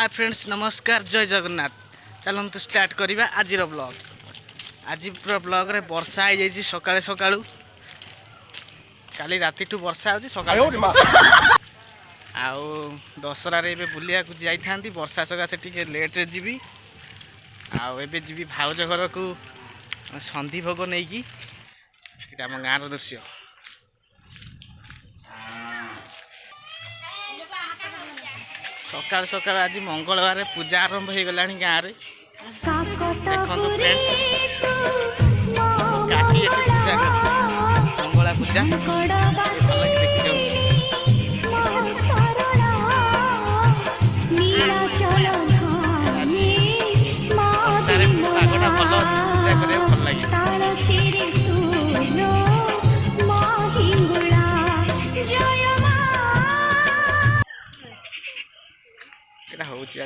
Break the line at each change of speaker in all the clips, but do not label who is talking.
Hi friends नमस्कार जय जगन्नाथ। चलते स्टार्ट करवा आज ब्लॉग। आज ब्लॉग रे वर्षा हो जाइए सकाଳେ सकाळू काली राति टू वर्षा होची सकाळ आउ दशहरा रे बुलिया को जाई थांती वर्षा सकाशे टिके लेट रे जीवी आउ एबे जीवी भाउज घर को संधि भोग नहीं कि एटा हम गाँव दृश्य। सकाल सकाल आज मंगलवार पूजा आरंभ हो गलानी गाँव रे। देखो फ्रेंड्स काकी एठी पूजा करते मंगला पूजा पागटा भल पूजा कर भल लगे।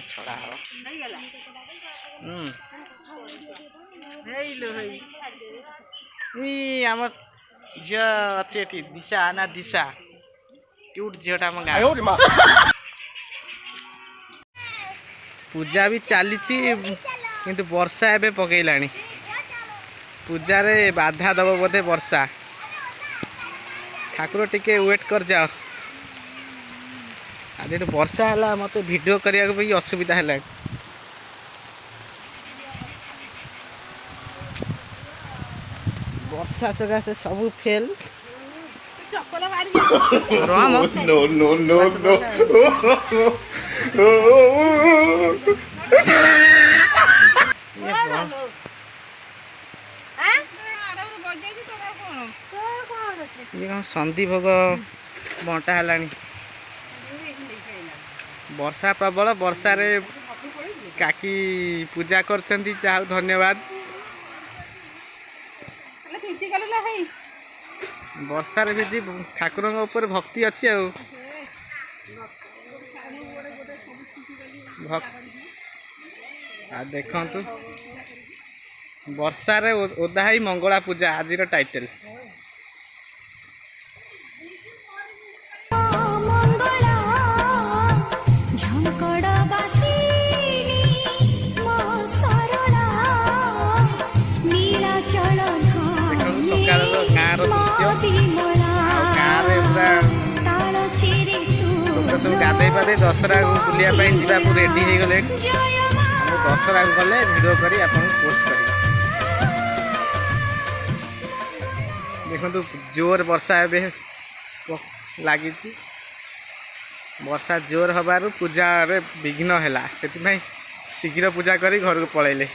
छड़ा आम झी अच्छी दिशा ना दिशा क्यूट झीटा आम गाँव पूजा भी चली किंतु वर्षा एबे पकईलानी पूजा रे बाधा दब बोधे वर्षा। ठाकुर टिके वेट कर जाओ आज ये वर्षा है मत वीडियो करने को भी असुविधा है। वर्षा सकाशे सब फेल ये संधि भोग बंटा है। वर्षा प्रबल वर्षा रे काकी पूजा करछंती चाहू धन्यवाद। वर्षा रे भी ठाकुर ऊपर भक्ति अच्छी आ देखंतु वर्षा रे ओदा ही मंगला पूजा आज टाइटल। सब गाधे पाधे दशहरा को बुलिया जावाक रेडी हो गले दशहरा गले वीडियो करी आपन पोस्ट कर। देखो जोर वर्षा ए लगी वर्षा जोर हबार पूजा रे विघ्न है से शीघ्र पूजा करी घर को पलैले।